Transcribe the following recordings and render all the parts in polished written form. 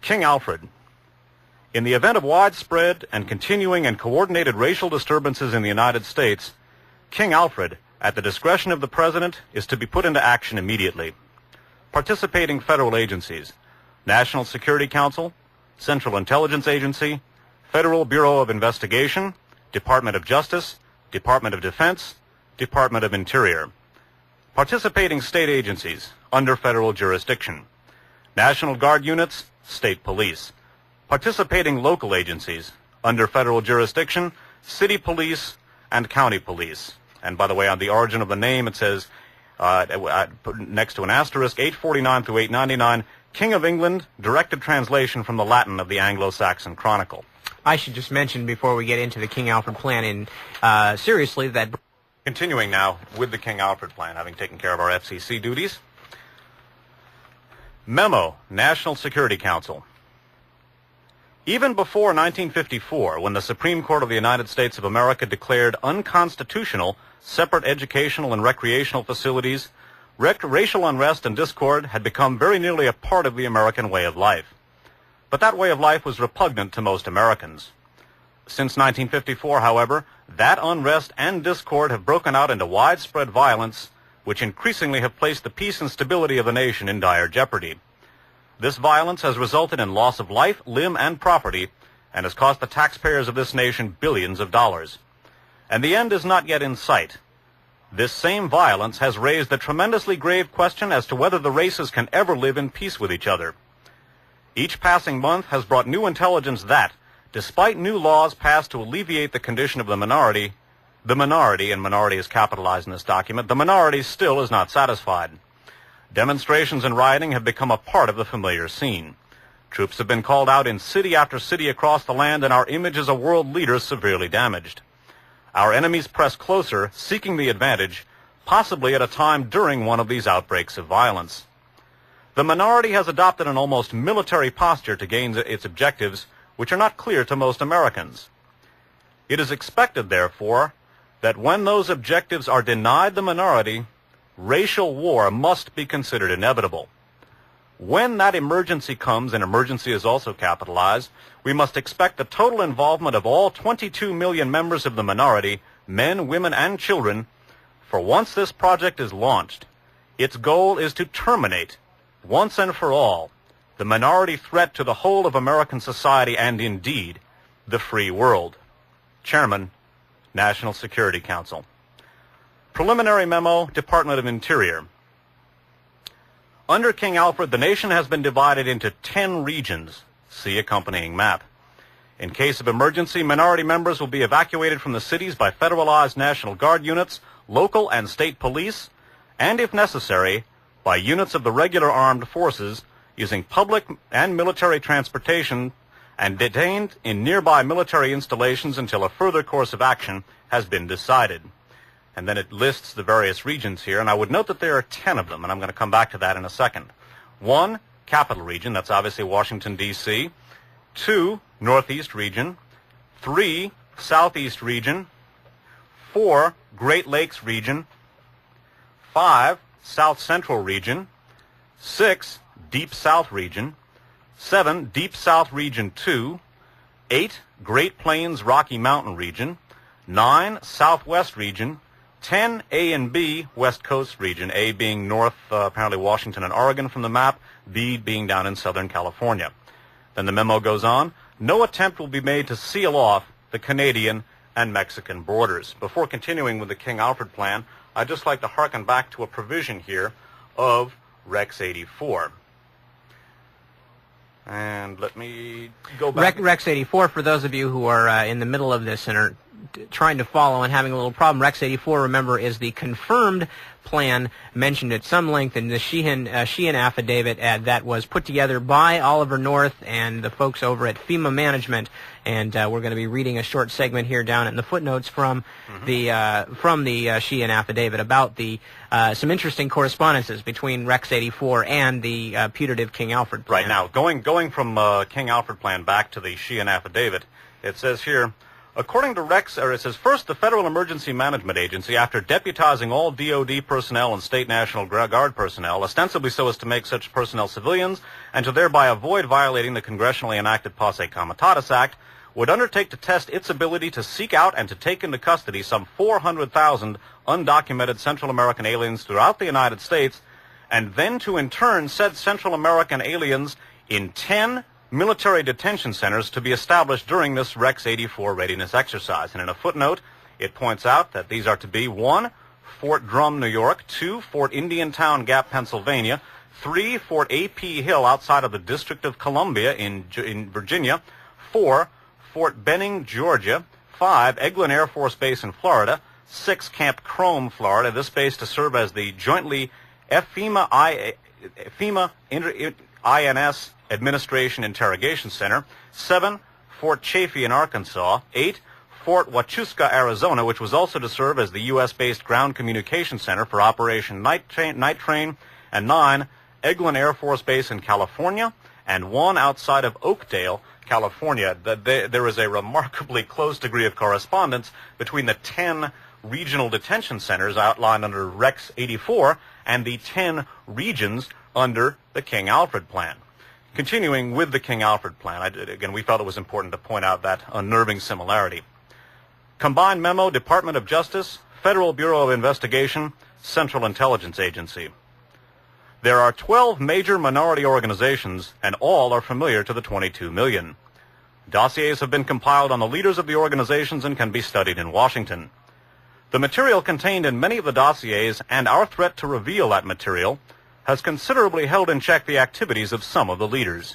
King Alfred. In the event of widespread and continuing and coordinated racial disturbances in the United States, King Alfred, at the discretion of the President, is to be put into action immediately. Participating federal agencies: National Security Council, Central Intelligence Agency, Federal Bureau of Investigation, Department of Justice, Department of Defense, Department of Interior. Participating state agencies under federal jurisdiction: National Guard units, state police. Participating local agencies under federal jurisdiction: city police and county police. And by the way, on the origin of the name, it says, next to an asterisk, 849 through 899, King of England, directed translation from the Latin of the Anglo-Saxon Chronicle. I should just mention before we get into the King Alfred plan, seriously, that... Continuing now with the King Alfred plan, having taken care of our FCC duties. Memo, National Security Council. Even before 1954, when the Supreme Court of the United States of America declared unconstitutional separate educational and recreational facilities, racial unrest and discord had become very nearly a part of the American way of life. But that way of life was repugnant to most Americans. Since 1954, however, that unrest and discord have broken out into widespread violence, which increasingly have placed the peace and stability of the nation in dire jeopardy. This violence has resulted in loss of life, limb, and property, and has cost the taxpayers of this nation billions of dollars. And the end is not yet in sight. This same violence has raised the tremendously grave question as to whether the races can ever live in peace with each other. Each passing month has brought new intelligence that, despite new laws passed to alleviate the condition of the minority, and minority is capitalized in this document, the minority still is not satisfied. Demonstrations and rioting have become a part of the familiar scene. Troops have been called out in city after city across the land, and our image as a world leader is severely damaged. Our enemies press closer, seeking the advantage, possibly at a time during one of these outbreaks of violence. The minority has adopted an almost military posture to gain its objectives, which are not clear to most Americans. It is expected, therefore, that when those objectives are denied the minority, racial war must be considered inevitable. When that emergency comes, and emergency is also capitalized, we must expect the total involvement of all 22 million members of the minority, men, women, and children, for once this project is launched, its goal is to terminate, once and for all, the minority threat to the whole of American society and, indeed, the free world. Chairman, National Security Council. Preliminary memo, Department of Interior. Under King Alfred, the nation has been divided into 10 regions. See accompanying map. In case of emergency, minority members will be evacuated from the cities by federalized National Guard units, local and state police, and, if necessary, by units of the regular armed forces using public and military transportation, and detained in nearby military installations until a further course of action has been decided. And then it lists the various regions here, and I would note that there are 10 of them, and I'm going to come back to that in a second. 1, Capital Region, that's obviously Washington, D.C. 2, Northeast Region. 3, Southeast Region. 4, Great Lakes Region. 5, South Central Region. 6, Deep South Region. 7, Deep South Region 2. 8, Great Plains Rocky Mountain Region. 9, Southwest Region. 10, A and B, West Coast Region, A being north, apparently Washington and Oregon from the map, B being down in Southern California. Then the memo goes on, no attempt will be made to seal off the Canadian and Mexican borders. Before continuing with the King Alfred plan, I'd just like to hearken back to a provision here of Rex 84. And let me go back. Rex 84, for those of you who are in the middle of this and are trying to follow and having a little problem, Rex 84, remember, is the confirmed plan mentioned at some length in the Sheehan affidavit that was put together by Oliver North and the folks over at FEMA Management. And we're going to be reading a short segment here down in the footnotes from the Sheehan affidavit about the some interesting correspondences between Rex 84 and the putative King Alfred plan. Right now, going from King Alfred plan back to the Sheehan affidavit, it says here, According to Rex, it says, first, the Federal Emergency Management Agency, after deputizing all DOD personnel and State National Guard personnel, ostensibly so as to make such personnel civilians and to thereby avoid violating the congressionally enacted Posse Comitatus Act, would undertake to test its ability to seek out and to take into custody some 400,000 undocumented Central American aliens throughout the United States, and then to intern said Central American aliens in 10 military detention centers to be established during this Rex 84 readiness exercise. And in a footnote, it points out that these are to be 1, Fort Drum, New York; 2, Fort Indiantown Gap, Pennsylvania; 3, Fort A.P. Hill outside of the District of Columbia in Virginia; 4, Fort Benning, Georgia; 5, Eglin Air Force Base in Florida; 6, Camp Crome, Florida, this base to serve as the jointly FEMA-INS Administration Interrogation Center; 7, Fort Chaffee in Arkansas; 8, Fort Huachuca, Arizona, which was also to serve as the U.S.-based Ground Communication Center for Operation Night Train; and 9, Eglin Air Force Base in California; and 1 outside of Oakdale, California. There is a remarkably close degree of correspondence between the 10 regional detention centers outlined under Rex 84 and the 10 regions under the King Alfred Plan. Continuing with the King Alfred Plan, again, we felt it was important to point out that unnerving similarity. Combined Memo, Department of Justice, Federal Bureau of Investigation, Central Intelligence Agency. There are 12 major minority organizations, and all are familiar to the 22 million. Dossiers have been compiled on the leaders of the organizations and can be studied in Washington. The material contained in many of the dossiers, and our threat to reveal that material, has considerably held in check the activities of some of the leaders.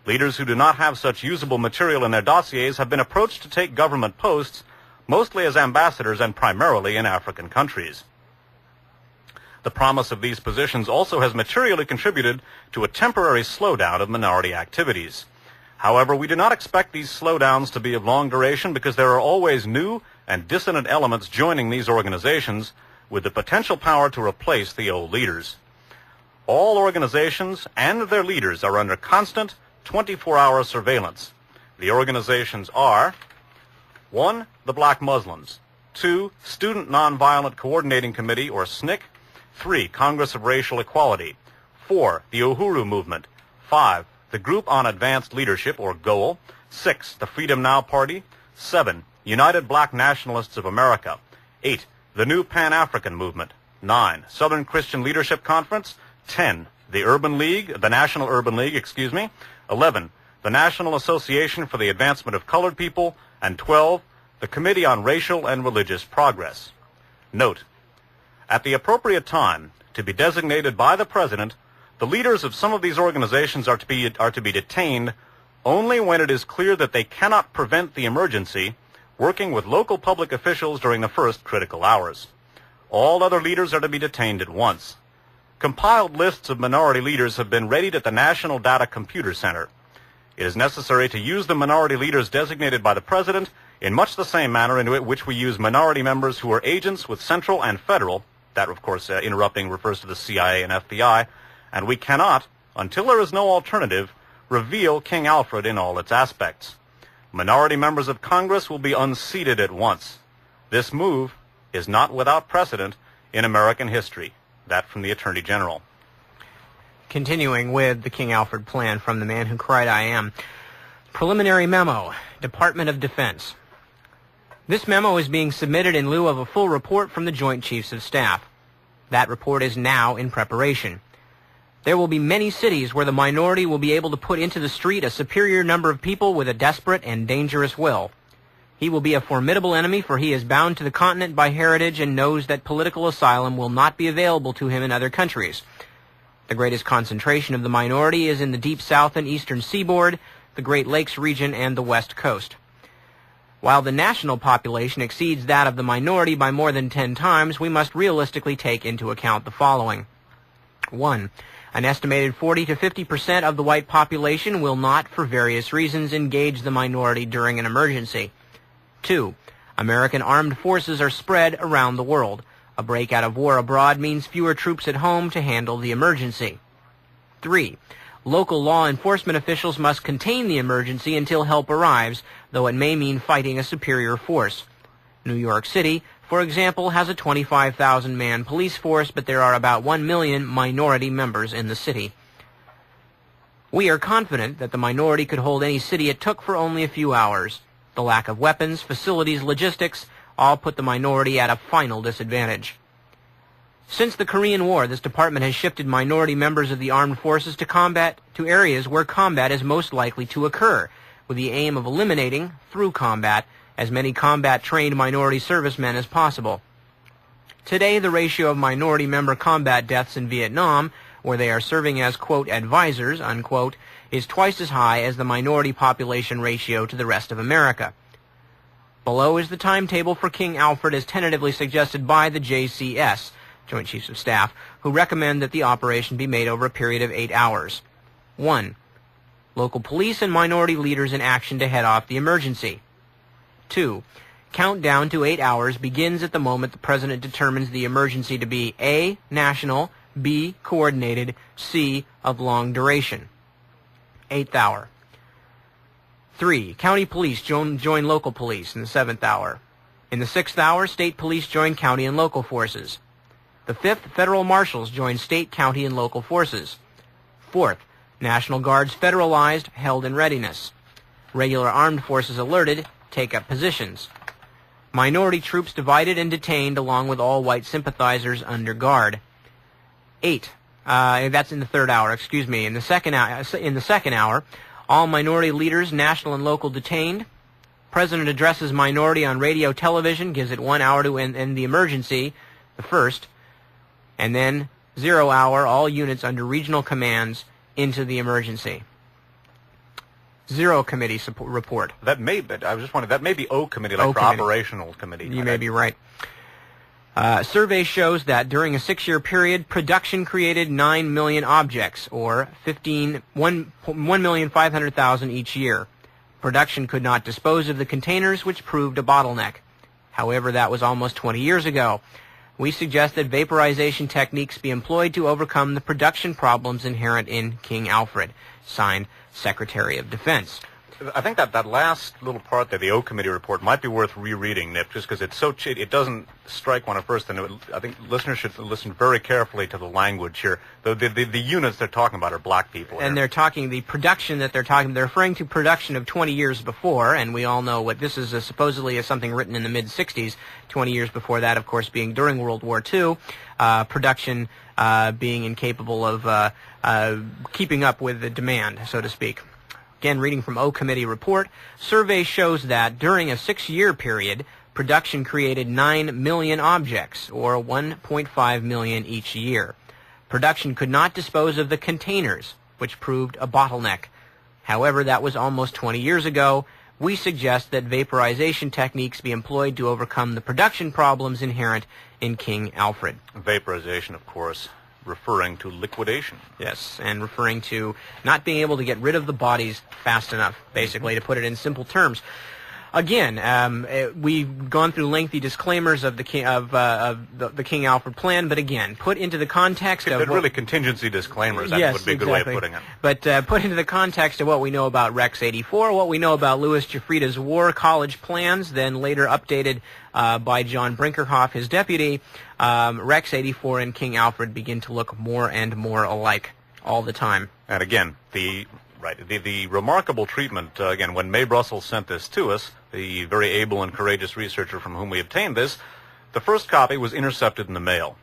Leaders who do not have such usable material in their dossiers have been approached to take government posts, mostly as ambassadors and primarily in African countries. The promise of these positions also has materially contributed to a temporary slowdown of minority activities. However, we do not expect these slowdowns to be of long duration because there are always new and dissonant elements joining these organizations with the potential power to replace the old leaders. All organizations and their leaders are under constant 24-hour surveillance. The organizations are 1, the Black Muslims; 2, Student Nonviolent Coordinating Committee, or SNCC; 3, Congress of Racial Equality; 4, the Uhuru Movement; 5, the Group on Advanced Leadership, or GOAL; 6, the Freedom Now Party; 7, United Black Nationalists of America; 8, the New Pan-African Movement; 9, Southern Christian Leadership Conference; 10, the National Urban League, 11, the National Association for the Advancement of Colored People; and 12, the Committee on Racial and Religious Progress. Note: at the appropriate time, to be designated by the President, the leaders of some of these organizations are to be detained only when it is clear that they cannot prevent the emergency, working with local public officials during the first critical hours. All other leaders are to be detained at once. Compiled lists of minority leaders have been readied at the National Data Computer Center. It is necessary to use the minority leaders designated by the President in much the same manner in which we use minority members who are agents with central and federal, that of course interrupting refers to the CIA and FBI, and we cannot, until there is no alternative, reveal King Alfred in all its aspects. Minority members of Congress will be unseated at once. This move is not without precedent in American history. That from the Attorney General. Continuing with the King Alfred Plan from the man who cried I am. Preliminary Memo, Department of Defense. This memo is being submitted in lieu of a full report from the Joint Chiefs of Staff. That report is now in preparation. There will be many cities where the minority will be able to put into the street a superior number of people with a desperate and dangerous will. He will be a formidable enemy, for he is bound to the continent by heritage and knows that political asylum will not be available to him in other countries. The greatest concentration of the minority is in the deep south and eastern seaboard, the Great Lakes region, and the West Coast. While the national population exceeds that of the minority by more than 10 times, we must realistically take into account the following. 1. An estimated 40 to 50% of the white population will not, for various reasons, engage the minority during an emergency. 2. American armed forces are spread around the world. A breakout of war abroad means fewer troops at home to handle the emergency. 3. Local law enforcement officials must contain the emergency until help arrives, though it may mean fighting a superior force. New York City, for example, has a 25,000-man police force, but there are about 1 million minority members in the city. We are confident that the minority could hold any city it took for only a few hours. The lack of weapons, facilities, logistics, all put the minority at a final disadvantage. Since the Korean War, this department has shifted minority members of the armed forces to areas where combat is most likely to occur, with the aim of eliminating, through combat, as many combat-trained minority servicemen as possible. Today, the ratio of minority member combat deaths in Vietnam, where they are serving as, quote, advisors, unquote, is twice as high as the minority population ratio to the rest of America. Below is the timetable for King Alfred as tentatively suggested by the JCS, Joint Chiefs of Staff, who recommend that the operation be made over a period of 8 hours. 1. Local police and minority leaders in action to head off the emergency. 2. Countdown to 8 hours begins at the moment the President determines the emergency to be A. National, B. Coordinated, C. Of long duration. 8th hour. 3. County police join local police in the 7th hour. In the 6th hour, state police join county and local forces. The 5th, federal marshals join state, county, and local forces. 4th, National Guards federalized, held in readiness. Regular armed forces alerted, take up positions. Minority troops divided and detained along with all white sympathizers under guard. 8. That's in the 3rd hour, excuse me. In the second hour, all minority leaders, national and local, detained. President addresses minority on radio television, gives it 1 hour to end the emergency, the 1st. And then 0 hour, all units under regional commands into the emergency. 0 committee report. That may be, I was just wondering, that may be O committee, like for operational committee. You may be right. Survey shows that during a 6-year period, production created 9 million objects, or 1,500,000 each year. Production could not dispose of the containers, which proved a bottleneck. However, that was almost 20 years ago. We suggest that vaporization techniques be employed to overcome the production problems inherent in King Alfred. Signed, Secretary of Defense. I think that last little part there, the O committee report, might be worth rereading, Nip, just because it's so it doesn't strike one at first, and I think listeners should listen very carefully to the language here. The units they're talking about are black people. And they're talking, the production that they're referring to production of 20 years before, and we all know what this is supposedly something written in the mid-60s, 20 years before that, of course, being during World War II, production being incapable of keeping up with the demand, so to speak. Again, reading from O Committee report, survey shows that during a 6-year period, production created 9 million objects, or 1.5 million each year. Production could not dispose of the containers, which proved a bottleneck. However, that was almost 20 years ago. We suggest that vaporization techniques be employed to overcome the production problems inherent in King Alfred. Vaporization, of course, referring to liquidation. Yes, and referring to not being able to get rid of the bodies fast enough, basically, to put it in simple terms. Again, we've gone through lengthy disclaimers of the King Alfred plan, but again, put into the context of really contingency disclaimers. That would be a good way of putting it. But put into the context of what we know about Rex 84, what we know about Louis Jafrida's war college plans, then later updated by John Brinkerhoff, his deputy. Rex 84 and King Alfred begin to look more and more alike all the time. And again, the remarkable treatment, again, when Mae Brussels sent this to us, the very able and courageous researcher from whom we obtained this, the first copy was intercepted in the mail,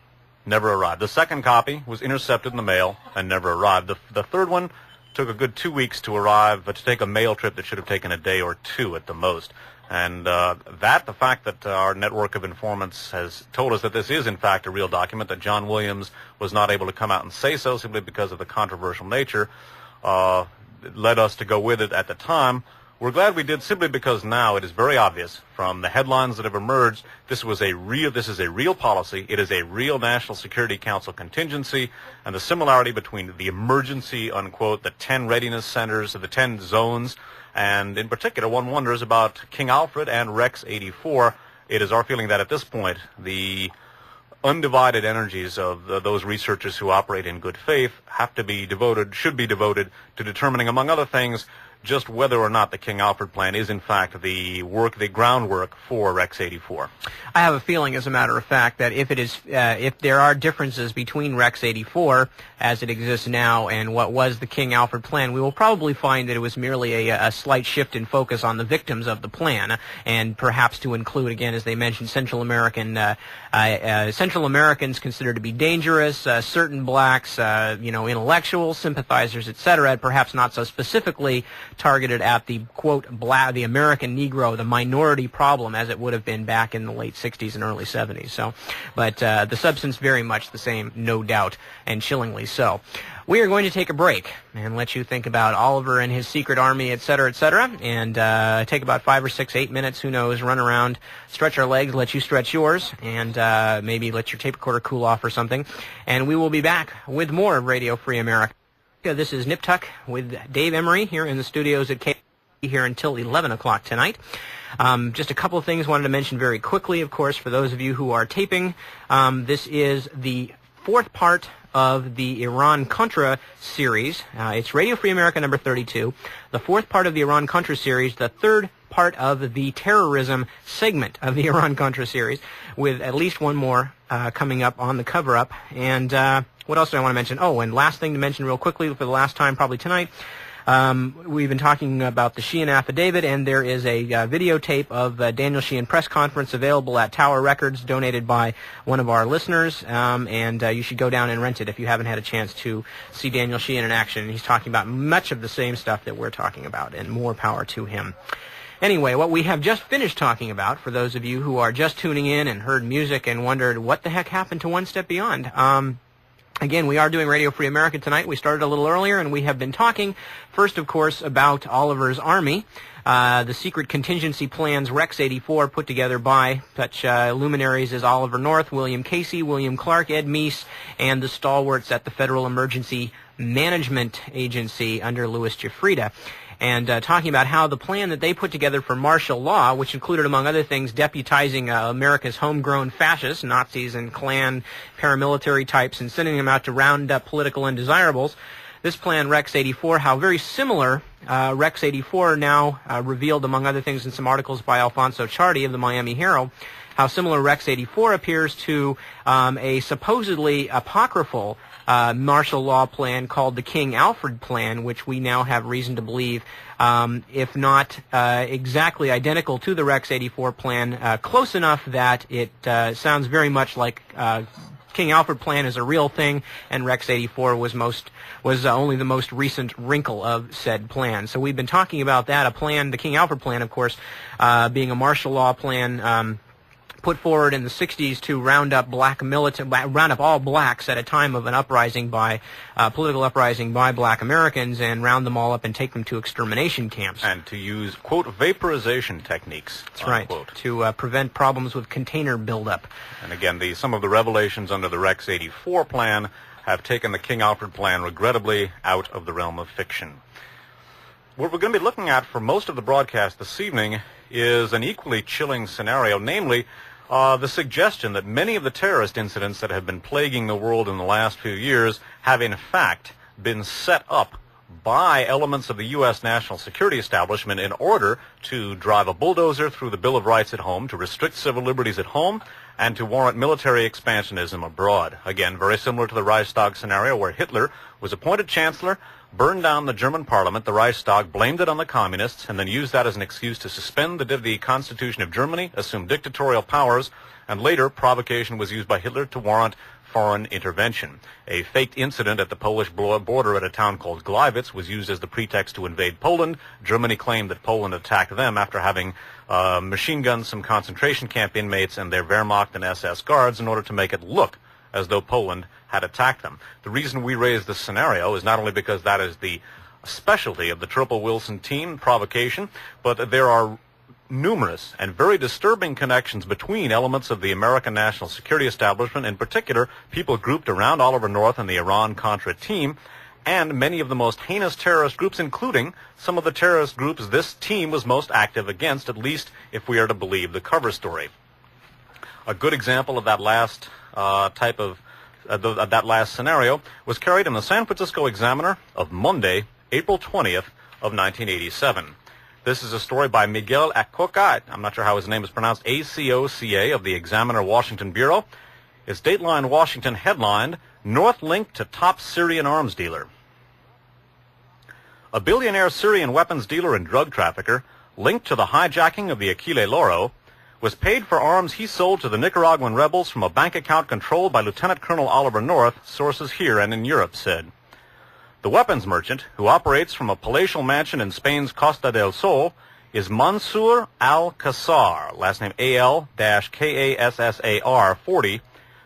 never arrived. The second copy was intercepted in the mail and never arrived. The third one took a good 2 weeks to arrive, but to take a mail trip that should have taken a day or two at the most. And the fact that our network of informants has told us that this is, in fact, a real document, that John Williams was not able to come out and say so simply because of the controversial nature, led us to go with it at the time. We're glad we did, simply because now it is very obvious from the headlines that have emerged, this is a real policy. It is a real National Security Council contingency, and the similarity between the emergency, unquote, the 10 readiness centers, the 10 zones, and in particular, one wonders about King Alfred and Rex 84. It is our feeling that at this point, the undivided energies of those researchers who operate in good faith should be devoted to determining, among other things, just whether or not the King Alfred plan is in fact the groundwork for Rex 84. I have a feeling, as a matter of fact, that if there are differences between Rex 84 as it exists now and what was the King Alfred plan, we will probably find that it was merely a slight shift in focus on the victims of the plan, and perhaps to include, again, as they mentioned, Central Americans considered to be dangerous, certain blacks, intellectuals, sympathizers, etc., and perhaps not so specifically targeted at the, quote, the American Negro, the minority problem, as it would have been back in the late 60s and early 70s. So, but the substance very much the same, no doubt, and chillingly so. We are going to take a break and let you think about Oliver and his secret army, etc., and take about 5 or 6, 8 minutes, who knows, run around, stretch our legs, let you stretch yours, and maybe let your tape recorder cool off or something. And we will be back with more of Radio Free America. This is Nip Tuck with Dave Emery here in the studios at K here until 11 o'clock tonight. Just a couple of things I wanted to mention very quickly, of course, for those of you who are taping. This is the fourth part of the Iran-Contra series. It's Radio Free America number 32, the fourth part of the Iran-Contra series, the third part of the terrorism segment of the Iran-Contra series, with at least one more coming up on the cover-up. And what else do I want to mention? Oh, and last thing to mention real quickly for the last time probably tonight, we've been talking about the Sheehan affidavit, and there is a videotape of Daniel Sheehan press conference available at Tower Records, donated by one of our listeners, and you should go down and rent it if you haven't had a chance to see Daniel Sheehan in action. He's talking about much of the same stuff that we're talking about, and more power to him. Anyway, what we have just finished talking about, for those of you who are just tuning in and heard music and wondered what the heck happened to One Step Beyond, again, we are doing Radio Free America tonight. We started a little earlier, and we have been talking, first, of course, about Oliver's Army, the secret contingency plans Rex 84 put together by such luminaries as Oliver North, William Casey, William Clark, Ed Meese, and the stalwarts at the Federal Emergency Management Agency under Louis Giuffrida. And talking about how the plan that they put together for martial law, which included, among other things, deputizing America's homegrown fascists, Nazis and Klan paramilitary types, and sending them out to round up political undesirables. This plan, Rex 84, how very similar Rex 84 now revealed, among other things, in some articles by Alfonso Ciardi of the Miami Herald, how similar Rex 84 appears to a supposedly apocryphal martial law plan called the King Alfred plan, which we now have reason to believe, if not exactly identical to the Rex 84 plan, close enough that it sounds very much like King Alfred plan is a real thing, and Rex 84 was only the most recent wrinkle of said plan. So we've been talking about that, a plan, the King Alfred plan, of course, being a martial law plan put forward in the 60s to round up all blacks at a time of an uprising political uprising by black Americans, and round them all up and take them to extermination camps. And to use, quote, vaporization techniques. That's unquote. Right, to prevent problems with container buildup. And again, some of the revelations under the Rex 84 plan have taken the King Alfred plan, regrettably, out of the realm of fiction. What we're going to be looking at for most of the broadcast this evening is an equally chilling scenario, namely the suggestion that many of the terrorist incidents that have been plaguing the world in the last few years have in fact been set up by elements of the U.S. national security establishment in order to drive a bulldozer through the Bill of Rights at home, to restrict civil liberties at home, and to warrant military expansionism abroad. Again, very similar to the Reichstag scenario, where Hitler was appointed chancellor, burned down the German parliament, the Reichstag, blamed it on the communists, and then used that as an excuse to suspend the Constitution of Germany, assume dictatorial powers, and later provocation was used by Hitler to warrant foreign intervention. A faked incident at the Polish border at a town called Gleiwitz was used as the pretext to invade Poland. Germany claimed that Poland attacked them after having machine gunned some concentration camp inmates and their Wehrmacht and SS guards in order to make it look as though Poland had attacked them. The reason we raise this scenario is not only because that is the specialty of the Triple Wilson team, provocation, but there are numerous and very disturbing connections between elements of the American national security establishment, in particular people grouped around Oliver North and the Iran-Contra team, and many of the most heinous terrorist groups, including some of the terrorist groups this team was most active against, at least if we are to believe the cover story. A good example of that last that last scenario was carried in the San Francisco Examiner of Monday, April 20th of 1987. This is a story by Miguel Acoca. I'm not sure how his name is pronounced. ACOCA of the Examiner Washington Bureau. It's Dateline Washington headlined, North Link to Top Syrian Arms Dealer. A billionaire Syrian weapons dealer and drug trafficker linked to the hijacking of the Aquile Loro was paid for arms he sold to the Nicaraguan rebels from a bank account controlled by Lieutenant Colonel Oliver North, sources here and in Europe said. The weapons merchant, who operates from a palatial mansion in Spain's Costa del Sol, is Mansour al-Qassar, last name Al-Kassar 40,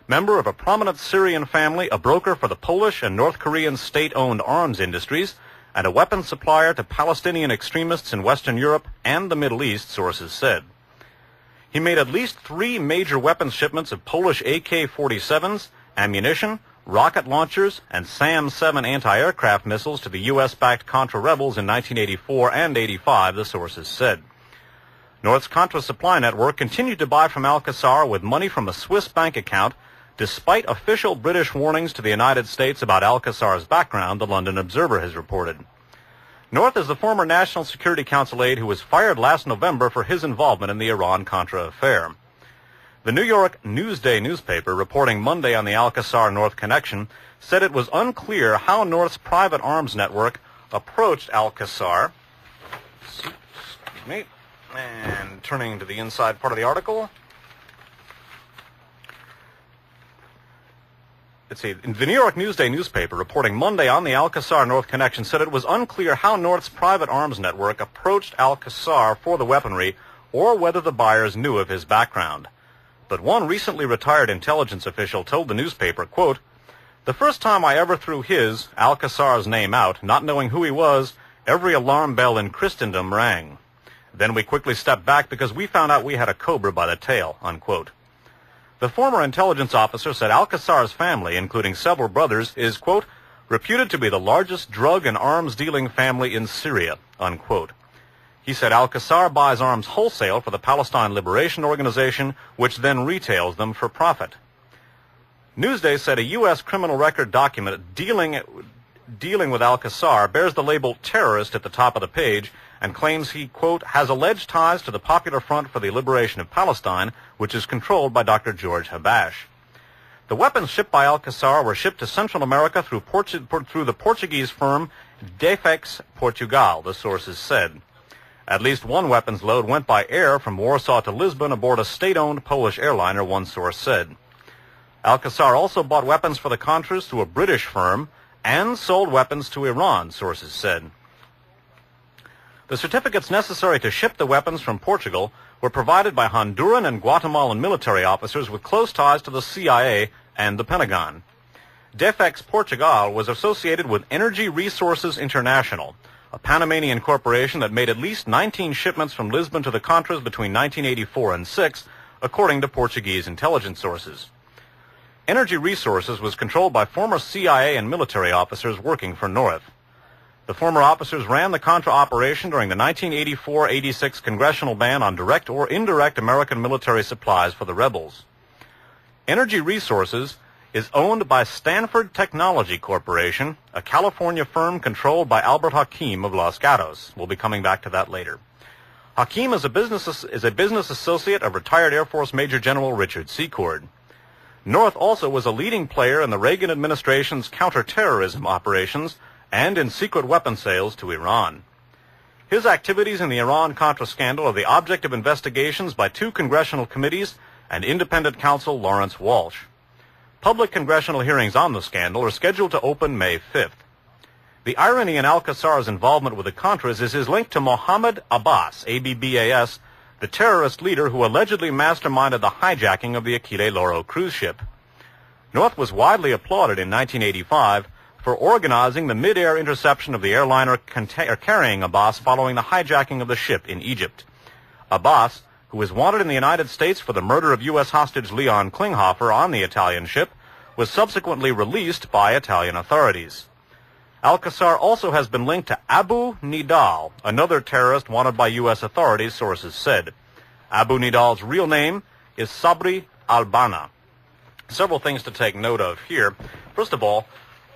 member of a prominent Syrian family, a broker for the Polish and North Korean state-owned arms industries, and a weapons supplier to Palestinian extremists in Western Europe and the Middle East, sources said. He made at least 3 major weapons shipments of Polish AK-47s, ammunition, rocket launchers, and SAM-7 anti-aircraft missiles to the U.S.-backed Contra rebels in 1984 and 85, the sources said. North's Contra supply network continued to buy from Al-Qassar with money from a Swiss bank account, despite official British warnings to the United States about Al-Qassar's background, the London Observer has reported. North is the former National Security Council aide who was fired last November for his involvement in the Iran-Contra affair. The New York Newsday newspaper, reporting Monday on the Al-Qassar-North connection, said it was unclear how North's private arms network approached Al-Qassar. Excuse me. And turning to the inside part of the article. Let's see. The New York Newsday newspaper, reporting Monday on the Al-Qassar-North connection, said it was unclear how North's private arms network approached Al-Qassar for the weaponry or whether the buyers knew of his background. But one recently retired intelligence official told the newspaper, quote, "The first time I ever threw his, Al-Qassar's name out, not knowing who he was, every alarm bell in Christendom rang. Then we quickly stepped back because we found out we had a cobra by the tail," unquote. The former intelligence officer said Al-Qassar's family, including several brothers, is, quote, "reputed to be the largest drug and arms dealing family in Syria," unquote. He said Al-Qassar buys arms wholesale for the Palestine Liberation Organization, which then retails them for profit. Newsday said a U.S. criminal record document dealing with Al-Qassar bears the label terrorist at the top of the page and claims he, quote, "has alleged ties to the Popular Front for the Liberation of Palestine, which is controlled by Dr. George Habash." The weapons shipped by Al-Qassar were shipped to Central America through the Portuguese firm Defex Portugal, the sources said. At least one weapons load went by air from Warsaw to Lisbon aboard a state-owned Polish airliner, one source said. Al-Qassar also bought weapons for the Contras through a British firm and sold weapons to Iran, sources said. The certificates necessary to ship the weapons from Portugal were provided by Honduran and Guatemalan military officers with close ties to the CIA and the Pentagon. Defex Portugal was associated with Energy Resources International, a Panamanian corporation that made at least 19 shipments from Lisbon to the Contras between 1984 and 6, according to Portuguese intelligence sources. Energy Resources was controlled by former CIA and military officers working for North. The former officers ran the Contra operation during the 1984-86 congressional ban on direct or indirect American military supplies for the rebels. Energy Resources is owned by Stanford Technology Corporation, a California firm controlled by Albert Hakim of Los Gatos. We'll be coming back to that later. Hakim is a business associate of retired Air Force Major General Richard Secord. North also was a leading player in the Reagan administration's counterterrorism operations and in secret weapon sales to Iran. His activities in the Iran-Contra scandal are the object of investigations by 2 congressional committees and independent counsel Lawrence Walsh. Public congressional hearings on the scandal are scheduled to open May 5th. The irony in Al-Qassar's involvement with the Contras is his link to Mohammed Abbas, A-B-B-A-S, the terrorist leader who allegedly masterminded the hijacking of the Aquile Loro cruise ship. North was widely applauded in 1985 for organizing the mid-air interception of the airliner carrying Abbas following the hijacking of the ship in Egypt. Abbas, who is wanted in the United States for the murder of U.S. hostage Leon Klinghoffer on the Italian ship, was subsequently released by Italian authorities. Al-Qassar also has been linked to Abu Nidal, another terrorist wanted by U.S. authorities, sources said. Abu Nidal's real name is Sabri Al-Banna. Several things to take note of here. First of all,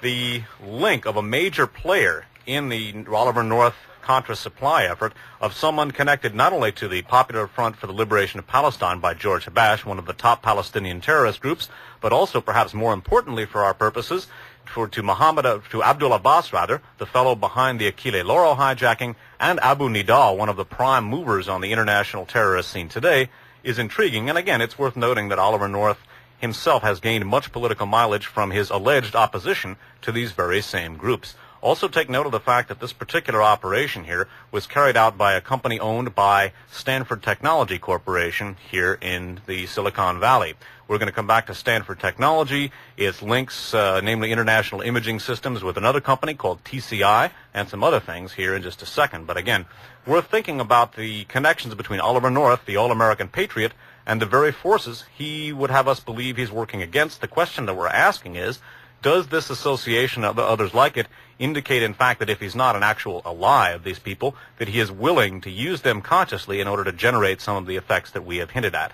the link of a major player in the Oliver North Contra supply effort of someone connected not only to the Popular Front for the Liberation of Palestine by George Habash, one of the top Palestinian terrorist groups, but also perhaps more importantly for our purposes, to Abdul Abbas, the fellow behind the Achille Lauro hijacking, and Abu Nidal, one of the prime movers on the international terrorist scene today, is intriguing. And again, it's worth noting that Oliver North himself has gained much political mileage from his alleged opposition to these very same groups. Also take note of the fact that this particular operation here was carried out by a company owned by Stanford Technology Corporation here in the Silicon Valley. We're going to come back to Stanford Technology, its links, namely International Imaging Systems, with another company called TCI, and some other things here in just a second. But again, worth thinking about the connections between Oliver North, the all-American patriot, and the very forces he would have us believe he's working against. The question that we're asking is, does this association of others like it indicate, in fact, that if he's not an actual ally of these people, that he is willing to use them consciously in order to generate some of the effects that we have hinted at?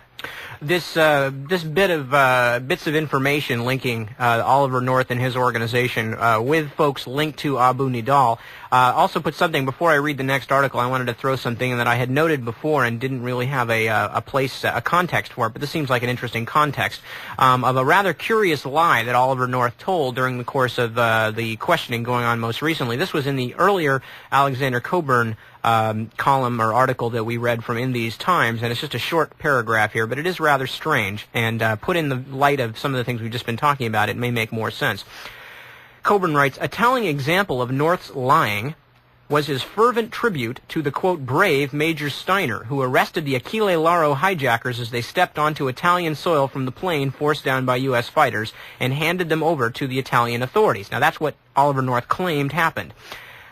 This bits of information linking Oliver North and his organization with folks linked to Abu Nidal also put something, before I read the next article, I wanted to throw something that I had noted before and didn't really have a context for it, but this seems like an interesting context of a rather curious lie that Oliver North told during the course of the questioning going on most recently. This was in the earlier Alexander Coburn column or article that we read from In These Times, and it's just a short paragraph here, but it is rather strange, and put in the light of some of the things we've just been talking about, it may make more sense. Coburn writes, "A telling example of North's lying was his fervent tribute to the, quote, brave Major Steiner, who arrested the Achille Lauro hijackers as they stepped onto Italian soil from the plane forced down by U.S. fighters and handed them over to the Italian authorities." Now, that's what Oliver North claimed happened.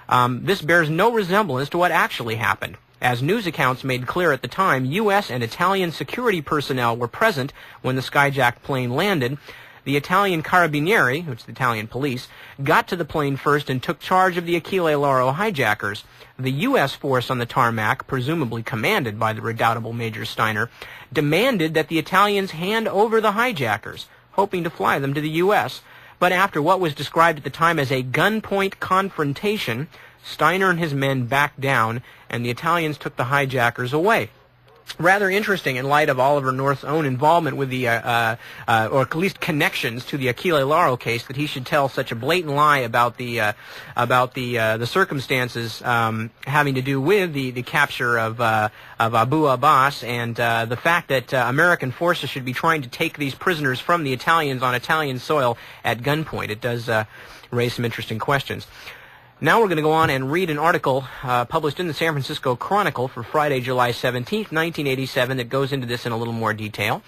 This bears no resemblance to what actually happened. As news accounts made clear at the time, U.S. and Italian security personnel were present when the skyjacked plane landed. The Italian Carabinieri, which is the Italian police, got to the plane first and took charge of the Achille Lauro hijackers. The U.S. force on the tarmac, presumably commanded by the redoubtable Major Steiner, demanded that the Italians hand over the hijackers, hoping to fly them to the U.S., but after what was described at the time as a gunpoint confrontation, Steiner and his men backed down, and the Italians took the hijackers away. Rather interesting in light of Oliver North's own involvement with the, or at least connections to the Achille Lauro case, that he should tell such a blatant lie about the circumstances having to do with the capture of Abu Abbas, and the fact that American forces should be trying to take these prisoners from the Italians on Italian soil at gunpoint. It does raise some interesting questions. Now we're going to go on and read an article published in the San Francisco Chronicle for Friday, July 17th, 1987, that goes into this in a little more detail.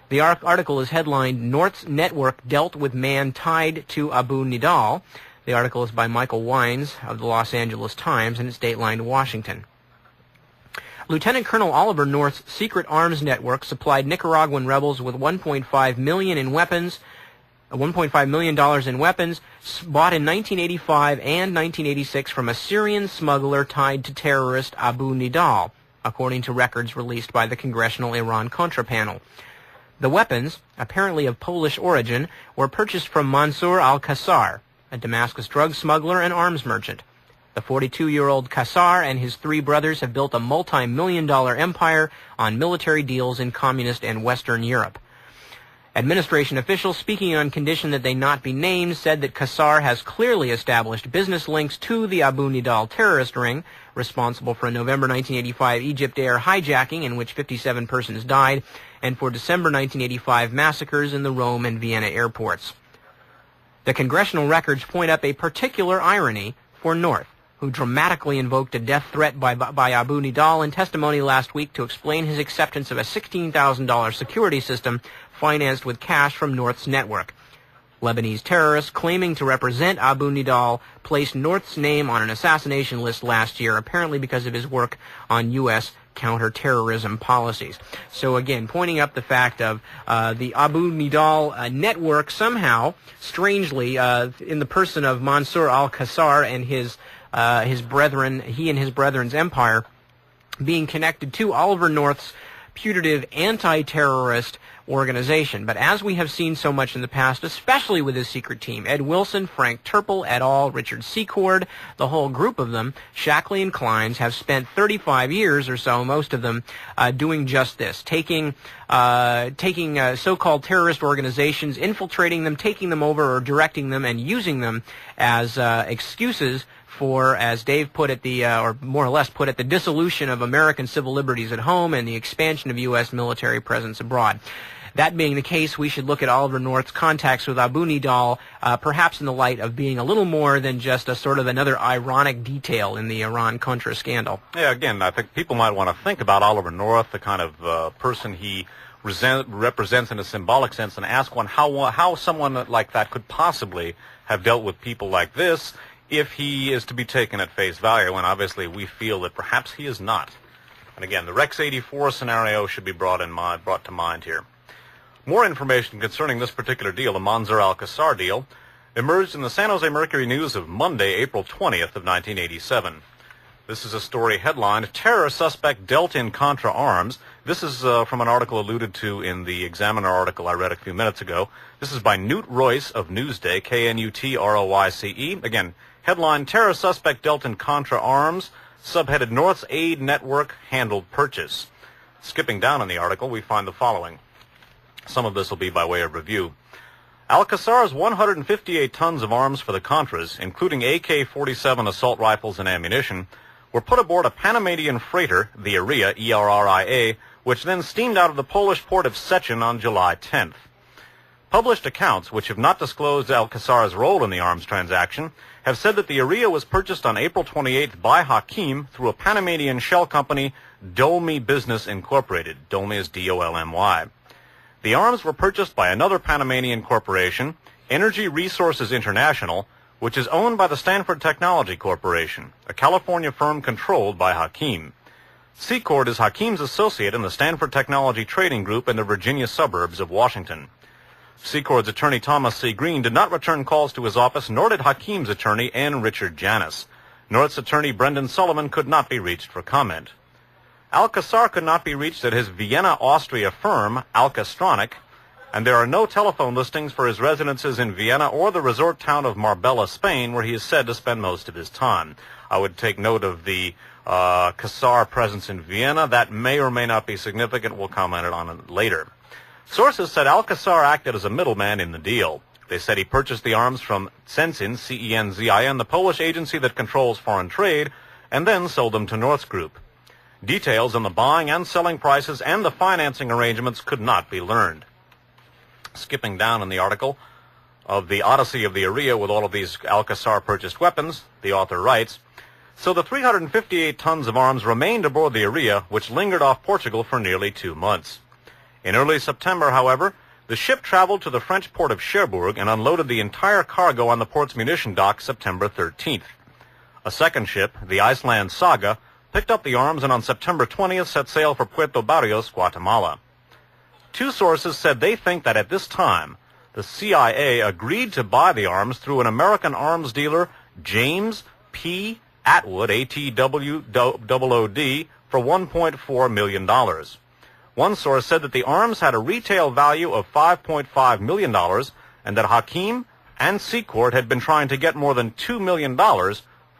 The article is headlined, "North's Network Dealt with Man Tied to Abu Nidal." The article is by Michael Wines of the Los Angeles Times, and it's datelined Washington. Lieutenant Colonel Oliver North's secret arms network supplied Nicaraguan rebels with $1.5 million in weapons, $1.5 million in weapons bought in 1985 and 1986 from a Syrian smuggler tied to terrorist Abu Nidal, according to records released by the Congressional Iran-Contra panel. The weapons, apparently of Polish origin, were purchased from Mansour al-Qassar, a Damascus drug smuggler and arms merchant. The 42-year-old Qassar and his three brothers have built a multi-million-dollar empire on military deals in communist and Western Europe. Administration officials, speaking on condition that they not be named, said that Qassar has clearly established business links to the Abu Nidal terrorist ring, responsible for a November 1985 Egypt Air hijacking in which 57 persons died, and for December 1985 massacres in the Rome and Vienna airports. The congressional records point up a particular irony for North, who dramatically invoked a death threat by Abu Nidal in testimony last week to explain his acceptance of a $16,000 security system financed with cash from North's network. Lebanese terrorists claiming to represent Abu Nidal placed North's name on an assassination list last year, apparently because of his work on U.S. counterterrorism policies. So again, pointing up the fact of the Abu Nidal network somehow, strangely, in the person of Mansour al-Qassar and his brethren, he and his brethren's empire, being connected to Oliver North's putative anti-terrorist organization. But as we have seen so much in the past, especially with his secret team, Ed Wilson, Frank Turple et al., Richard Secord, the whole group of them, Shackley and Kleins, have spent 35 years or so, most of them, doing just this, taking so-called terrorist organizations, infiltrating them, taking them over or directing them, and using them as excuses for, as Dave put it, or more or less put it, the dissolution of American civil liberties at home and the expansion of U.S. military presence abroad. That being the case, we should look at Oliver North's contacts with Abu Nidal, perhaps in the light of being a little more than just a sort of another ironic detail in the Iran-Contra scandal. Yeah, again, I think people might want to think about Oliver North, the kind of person he represents in a symbolic sense, and ask one how someone like that could possibly have dealt with people like this if he is to be taken at face value, and obviously we feel that perhaps he is not. And again, the Rex 84 scenario should be brought to mind here. More information concerning this particular deal, the Mansour Al-Qassar deal, emerged in the San Jose Mercury News of Monday, April 20th of 1987. This is a story headlined, Terror Suspect Dealt in Contra Arms. This is from an article alluded to in the Examiner article I read a few minutes ago. This is by Knut Royce of Newsday, K-N-U-T-R-O-Y-C-E. Again, headline, Terror Suspect Dealt in Contra Arms, subheaded North's Aid Network Handled Purchase. Skipping down in the article, we find the following. Some of this will be by way of review. Al-Qassar's 158 tons of arms for the Contras, including AK-47 assault rifles and ammunition, were put aboard a Panamanian freighter, the Iria, E-R-R-I-A, which then steamed out of the Polish port of Szczecin on July 10th. Published accounts, which have not disclosed Al-Qassar's role in the arms transaction, have said that the Iria was purchased on April 28th by Hakim through a Panamanian shell company, Dolmy Business Incorporated. Dolmy is D-O-L-M-Y. The arms were purchased by another Panamanian corporation, Energy Resources International, which is owned by the Stanford Technology Corporation, a California firm controlled by Hakim. Secord is Hakim's associate in the Stanford Technology Trading Group in the Virginia suburbs of Washington. Secord's attorney Thomas C. Green did not return calls to his office, nor did Hakim's attorney N. Richard Janis. North's attorney Brendan Sullivan could not be reached for comment. Al-Qassar could not be reached at his Vienna, Austria firm, Alcastronic, and there are no telephone listings for his residences in Vienna or the resort town of Marbella, Spain, where he is said to spend most of his time. I would take note of the Qassar presence in Vienna. That may or may not be significant. We'll comment on it later. Sources said Al-Qassar acted as a middleman in the deal. They said he purchased the arms from Cenzin, C-E-N-Z-I-N, the Polish agency that controls foreign trade, and then sold them to North's group. Details on the buying and selling prices and the financing arrangements could not be learned. Skipping down in the article of the Odyssey of the Iria with all of these Al-Qassar purchased weapons, the author writes, so the 358 tons of arms remained aboard the Iria, which lingered off Portugal for nearly 2 months. In early September, however, the ship traveled to the French port of Cherbourg and unloaded the entire cargo on the port's munition dock September 13th. A second ship, the Iceland Saga, picked up the arms and on September 20th set sail for Puerto Barrios, Guatemala. Two sources said they think that at this time, the CIA agreed to buy the arms through an American arms dealer, James P. Atwood, A-T-W-O-O-D, for $1.4 million. One source said that the arms had a retail value of $5.5 million and that Hakim and Secord had been trying to get more than $2 million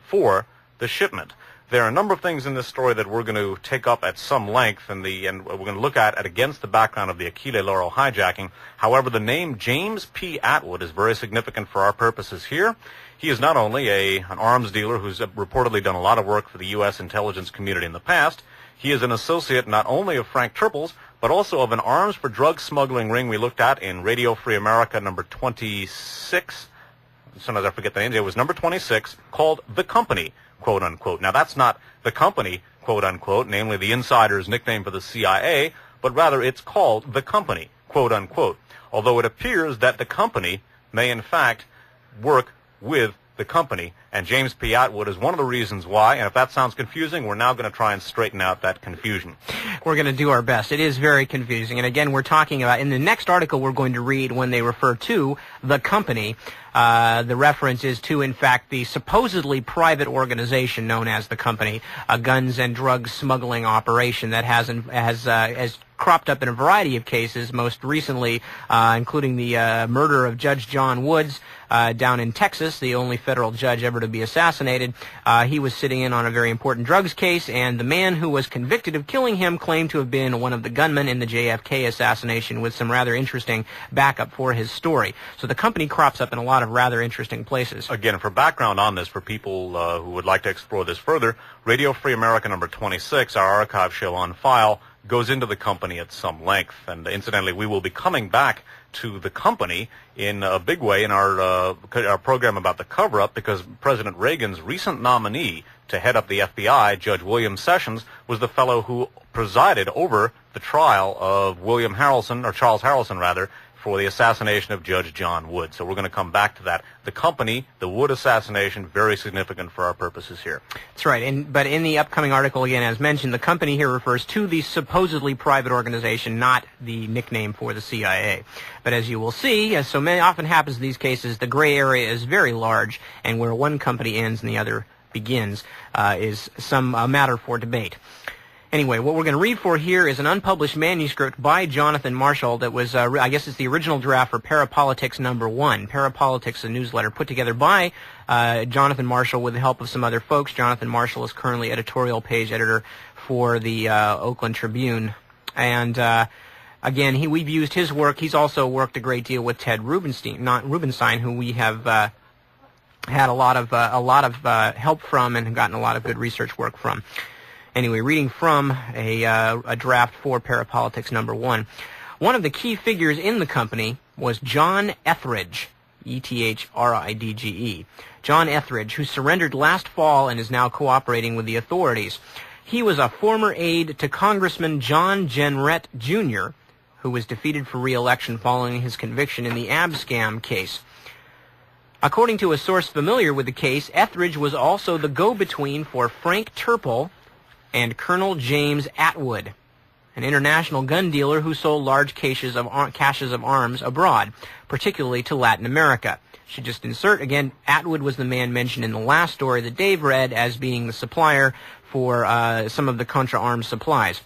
for the shipment. There are a number of things in this story that we're going to take up at some length, and we're going to look at against the background of the Achille Lauro hijacking. However, the name James P. Atwood is very significant for our purposes here. He is not only an arms dealer who's reportedly done a lot of work for the U.S. intelligence community in the past, he is an associate not only of Frank Turple's, but also of an arms for drug smuggling ring we looked at in Radio Free America number 26. Sometimes I forget the name. It was number 26, called The Company, quote unquote. Now that's not The Company, quote unquote, namely the insider's nickname for the CIA, but rather it's called The Company, quote unquote. Although it appears that The Company may in fact work with the company, and James P. Atwood is one of the reasons why. And if that sounds confusing, we're now going to try and straighten out that confusion. We're going to do our best. It is very confusing. And again, we're talking about, in the next article we're going to read, when they refer to the company, the reference is to, in fact, the supposedly private organization known as the company, a guns and drugs smuggling operation that has cropped up in a variety of cases, most recently including the murder of Judge John Woods down in Texas, the only federal judge ever to be assassinated. He was sitting in on a very important drugs case, and the man who was convicted of killing him claimed to have been one of the gunmen in the JFK assassination, with some rather interesting backup for his story. So the company crops up in a lot of rather interesting places. Again, for background on this, for people who would like to explore this further, Radio Free America number 26, our archive show on file, goes into the company at some length. And incidentally, we will be coming back to the company in a big way in our program about the cover-up, because President Reagan's recent nominee to head up the FBI, Judge William Sessions, was the fellow who presided over the trial of Charles Harrelson, rather, for the assassination of Judge John Wood. So we're going to come back to that. The company, the Wood assassination, very significant for our purposes here. That's right. But in the upcoming article, again, as mentioned, the company here refers to the supposedly private organization, not the nickname for the CIA. But as you will see, as so many often happens in these cases, the gray area is very large, and where one company ends and the other begins is some matter for debate. Anyway, what we're going to read for here is an unpublished manuscript by Jonathan Marshall that was, I guess it's the original draft for Parapolitics number 1. Parapolitics, a newsletter put together by Jonathan Marshall with the help of some other folks. Jonathan Marshall is currently editorial page editor for the Oakland Tribune. And again, we've used his work. He's also worked a great deal with Ted Rubenstein, who we have had a lot of help from and gotten a lot of good research work from. Anyway, reading from a draft for Parapolitics number 1. One of the key figures in the company was John Etheridge, E-T-H-R-I-D-G-E. John Etheridge, who surrendered last fall and is now cooperating with the authorities. He was a former aide to Congressman John Jenrette, Jr., who was defeated for re-election following his conviction in the Abscam case. According to a source familiar with the case, Etheridge was also the go-between for Frank Turple and Colonel James Atwood, an international gun dealer who sold large caches of arms abroad, particularly to Latin America. Should just insert, again, Atwood was the man mentioned in the last story that Dave read as being the supplier for some of the Contra arms supplies.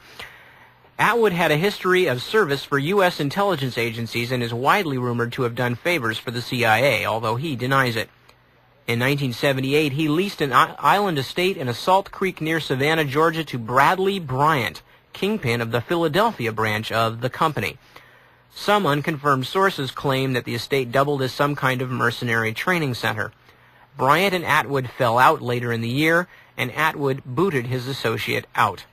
Atwood had a history of service for U.S. intelligence agencies and is widely rumored to have done favors for the CIA, although he denies it. In 1978, he leased an island estate in a Salt Creek near Savannah, Georgia, to Bradley Bryant, kingpin of the Philadelphia branch of the company. Some unconfirmed sources claim that the estate doubled as some kind of mercenary training center. Bryant and Atwood fell out later in the year, and Atwood booted his associate out.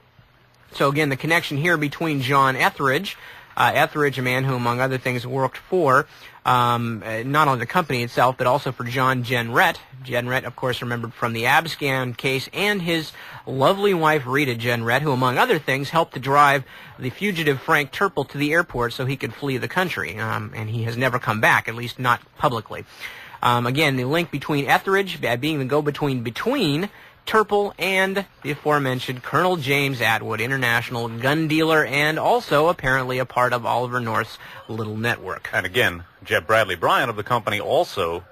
So again, the connection here between John Etheridge, a man who, among other things, worked for not only the company itself, but also for John Jenrette. Jenrette, of course, remembered from the Abscam case, and his lovely wife, Rita Jenrette, who, among other things, helped to drive the fugitive Frank Turple to the airport so he could flee the country. And he has never come back, at least not publicly. Again, the link between Etheridge being the go-between between Turple and the aforementioned Colonel James Atwood, international gun dealer, and also apparently a part of Oliver North's little network. And again, Jeb Bradley Bryant of the company also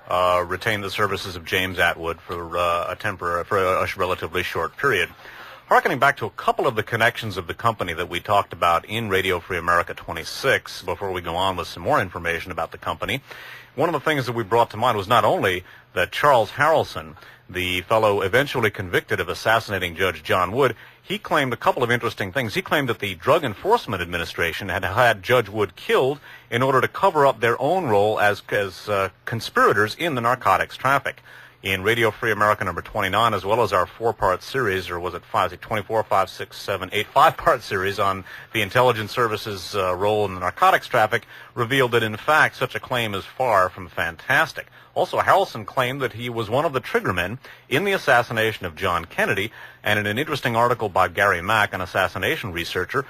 retained the services of James Atwood for a relatively short period. Harkening back to a couple of the connections of the company that we talked about in Radio Free America 26, before we go on with some more information about the company, one of the things that we brought to mind was not only that Charles Harrelson, the fellow eventually convicted of assassinating Judge John Wood, he claimed a couple of interesting things. He claimed that the Drug Enforcement Administration had had Judge Wood killed in order to cover up their own role as conspirators in the narcotics traffic. In Radio Free America number 29, as well as our four-part series, or was it 24, 5, 6, 7, 8, five-part series on the intelligence services role in the narcotics traffic, revealed that, in fact, such a claim is far from fantastic. Also, Harrelson claimed that he was one of the triggermen in the assassination of John Kennedy, and in an interesting article by Gary Mack, an assassination researcher,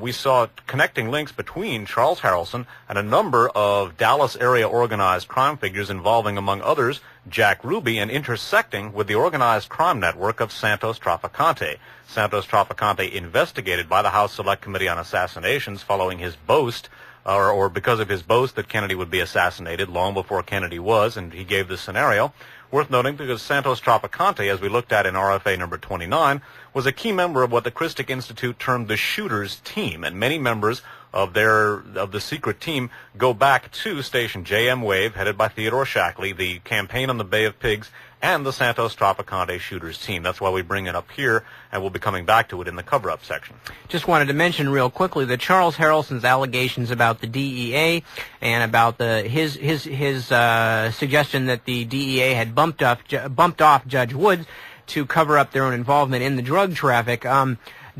we saw connecting links between Charles Harrelson and a number of Dallas area organized crime figures involving, among others, Jack Ruby and intersecting with the organized crime network of Santos Trafficante. Santos Trafficante, investigated by the House Select Committee on Assassinations following his boast, or because of his boast that Kennedy would be assassinated long before Kennedy was, and he gave this scenario. Worth noting because Santos Trafficante, as we looked at in RFA number 29, was a key member of what the Christic Institute termed the Shooters Team, and many members of the secret team go back to Station JM Wave, headed by Theodore Shackley, the campaign on the Bay of Pigs, and the Santos Trafficante Shooters Team. That's why we bring it up here, and we'll be coming back to it in the cover-up section. Just wanted to mention real quickly that Charles Harrelson's allegations about the DEA and about his suggestion that the DEA had bumped off Judge Woods to cover up their own involvement in the drug traffic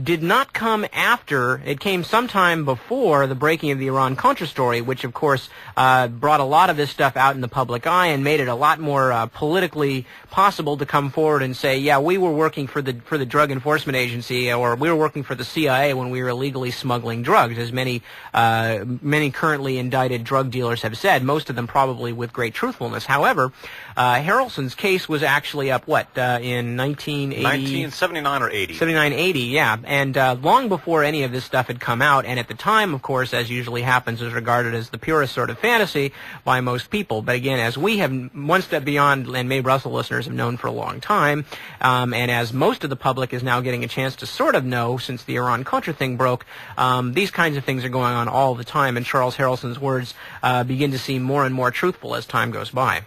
did not come after. It came sometime before the breaking of the Iran-Contra story, which, of course, brought a lot of this stuff out in the public eye and made it a lot more politically possible to come forward and say, yeah, we were working for the Drug Enforcement Agency, or we were working for the CIA when we were illegally smuggling drugs, as many currently indicted drug dealers have said, most of them probably with great truthfulness. However, Harrelson's case was actually up, in 1979 or 80? 79, 80, yeah. And long before any of this stuff had come out, and at the time, of course, as usually happens, is regarded as the purest sort of fantasy by most people. But again, as we have one step beyond, and Mae Brussels listeners have known for a long time, and as most of the public is now getting a chance to sort of know since the Iran-Contra thing broke, these kinds of things are going on all the time, and Charles Harrelson's words begin to seem more and more truthful as time goes by.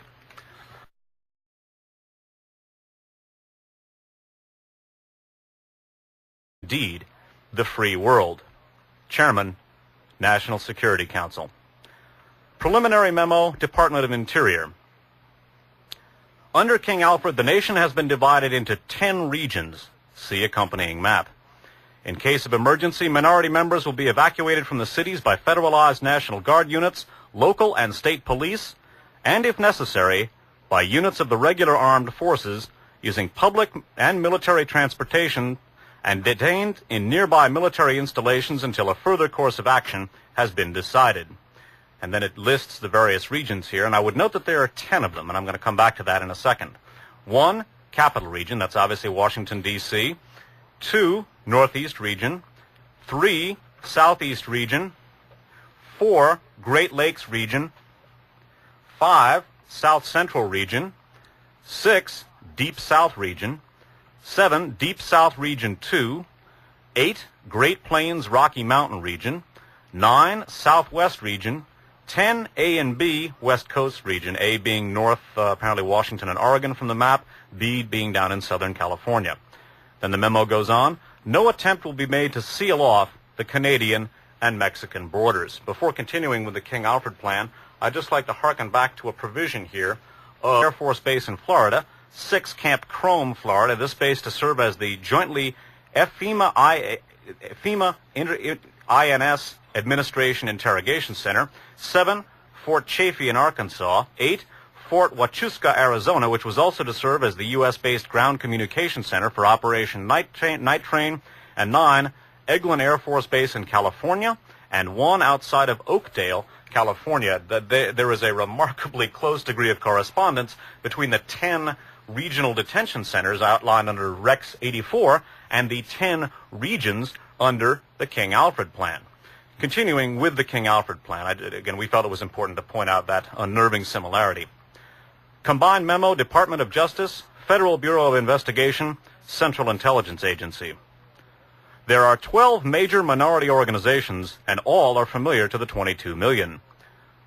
Indeed, the free world. Chairman, National Security Council. Preliminary memo, Department of Interior. Under King Alfred, the nation has been divided into 10 regions. See accompanying map. In case of emergency, minority members will be evacuated from the cities by federalized National Guard units, local and state police, and if necessary, by units of the regular armed forces using public and military transportation, and detained in nearby military installations until a further course of action has been decided. And then it lists the various regions here, and I would note that there are 10 of them, and I'm going to come back to that in a second. 1, Capital Region, that's obviously Washington, D.C. 2, Northeast Region. 3, Southeast Region. 4, Great Lakes Region. 5, South Central Region. 6, Deep South Region. 7, Deep South Region 2, 8, Great Plains Rocky Mountain Region, 9, Southwest Region, 10, A and B, West Coast Region, A being north, apparently Washington and Oregon from the map, B being down in Southern California. Then the memo goes on, no attempt will be made to seal off the Canadian and Mexican borders. Before continuing with the King Alfred plan, I'd just like to harken back to a provision here of Air Force Base in Florida, 6 Camp Crome, Florida, this base to serve as the jointly FEMA-INS Administration Interrogation Center. 7, Fort Chaffee in Arkansas. 8, Fort Huachuca, Arizona, which was also to serve as the U.S.-based Ground Communication Center for Operation Night Train. And 9, Eglin Air Force Base in California, and 1 outside of Oakdale, California. There is a remarkably close degree of correspondence between the 10 regional detention centers outlined under Rex 84 and the 10 regions under the King Alfred plan. Continuing with the King Alfred plan, again, we felt it was important to point out that unnerving similarity. Combined memo, Department of Justice, Federal Bureau of Investigation, Central Intelligence Agency. There are 12 major minority organizations, and all are familiar to the 22 million.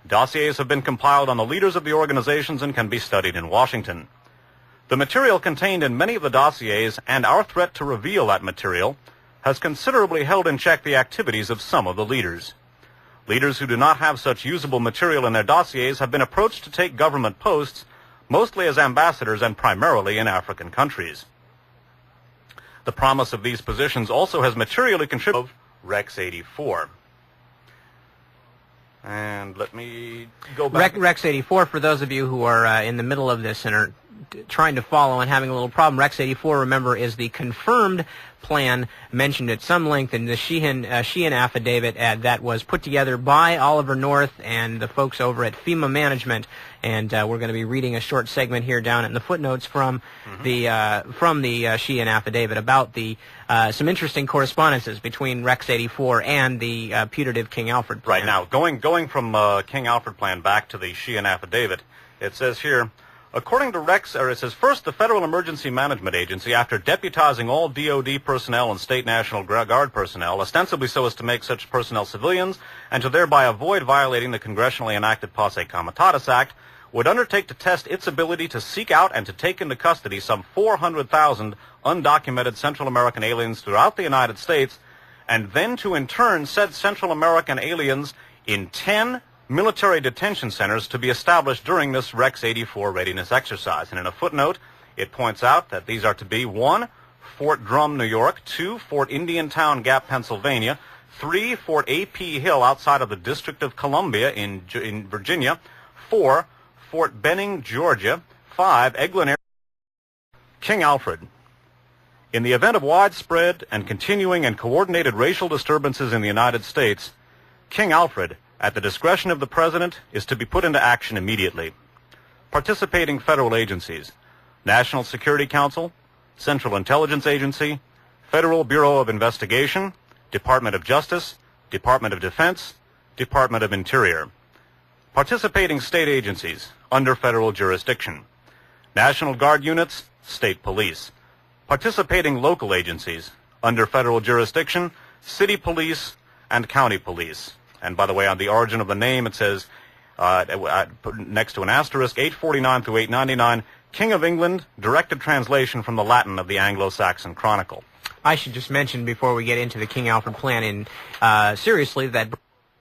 Dossiers have been compiled on the leaders of the organizations and can be studied in Washington. The material contained in many of the dossiers and our threat to reveal that material has considerably held in check the activities of some of the leaders. Leaders who do not have such usable material in their dossiers have been approached to take government posts, mostly as ambassadors and primarily in African countries. The promise of these positions also has materially contributed to Rex 84. And let me go back. Rex 84, for those of you who are in the middle of this and are trying to follow and having a little problem. Rex 84, remember, is the confirmed plan mentioned at some length in the Sheehan affidavit that was put together by Oliver North and the folks over at FEMA Management. And we're going to be reading a short segment here down in the footnotes from the Sheehan affidavit about the some interesting correspondences between Rex 84 and the putative King Alfred plan. Right now, going from King Alfred plan back to the Sheehan affidavit, it says here, according to Rex, it says, first, the Federal Emergency Management Agency, after deputizing all DOD personnel and State National Guard personnel, ostensibly so as to make such personnel civilians and to thereby avoid violating the congressionally enacted Posse Comitatus Act, would undertake to test its ability to seek out and to take into custody some 400,000 undocumented Central American aliens throughout the United States, and then to in turn set Central American aliens in 10 military detention centers to be established during this Rex 84 readiness exercise. And in a footnote, it points out that these are to be 1, Fort Drum, New York; 2, Fort Indiantown Gap, Pennsylvania; 3, Fort A.P. Hill outside of the District of Columbia in Virginia; 4, Fort Benning, Georgia; 5, Eglin Air. King Alfred. In the event of widespread and continuing and coordinated racial disturbances in the United States, King Alfred, at the discretion of the President, is to be put into action immediately. Participating federal agencies: National Security Council, Central Intelligence Agency, Federal Bureau of Investigation, Department of Justice, Department of Defense, Department of Interior. Participating state agencies under federal jurisdiction: National Guard units, state police. Participating local agencies under federal jurisdiction: city police and county police. And by the way, on the origin of the name, it says, next to an asterisk, 849 through 899, King of England, directed translation from the Latin of the Anglo-Saxon Chronicle. I should just mention before we get into the King Alfred plan, seriously, that...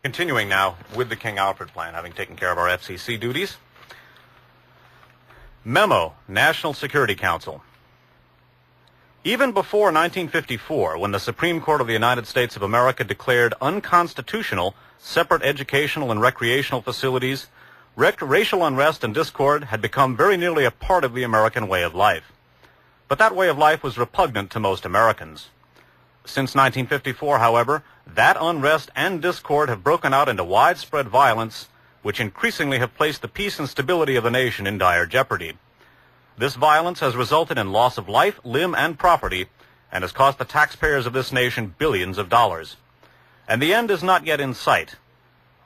Continuing now with the King Alfred plan, having taken care of our FCC duties. Memo, National Security Council. Even before 1954, when the Supreme Court of the United States of America declared unconstitutional separate educational and recreational facilities, racial unrest and discord had become very nearly a part of the American way of life. But that way of life was repugnant to most Americans. Since 1954, however, that unrest and discord have broken out into widespread violence, which increasingly have placed the peace and stability of the nation in dire jeopardy. This violence has resulted in loss of life, limb, and property, and has cost the taxpayers of this nation billions of dollars. And the end is not yet in sight.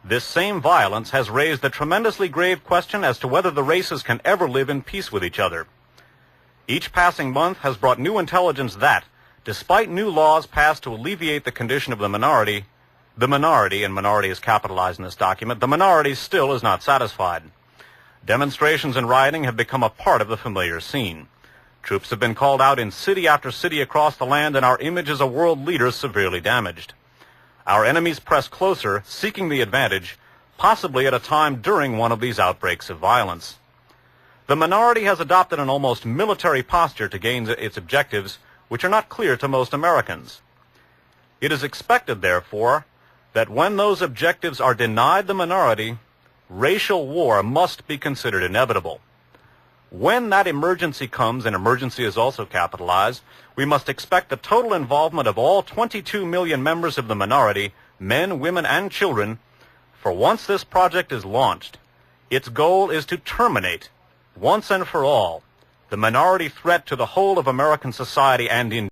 This same violence has raised the tremendously grave question as to whether the races can ever live in peace with each other. Each passing month has brought new intelligence that, despite new laws passed to alleviate the condition of the minority, and minority is capitalized in this document, the minority still is not satisfied. Demonstrations and rioting have become a part of the familiar scene. Troops have been called out in city after city across the land, and our image as a world leader is severely damaged. Our enemies press closer, seeking the advantage, possibly at a time during one of these outbreaks of violence. The minority has adopted an almost military posture to gain its objectives, which are not clear to most Americans. It is expected, therefore, that when those objectives are denied the minority, racial war must be considered inevitable. When that emergency comes, and emergency is also capitalized, we must expect the total involvement of all 22 million members of the minority, men, women, and children, for once this project is launched, its goal is to terminate, once and for all, the minority threat to the whole of American society and in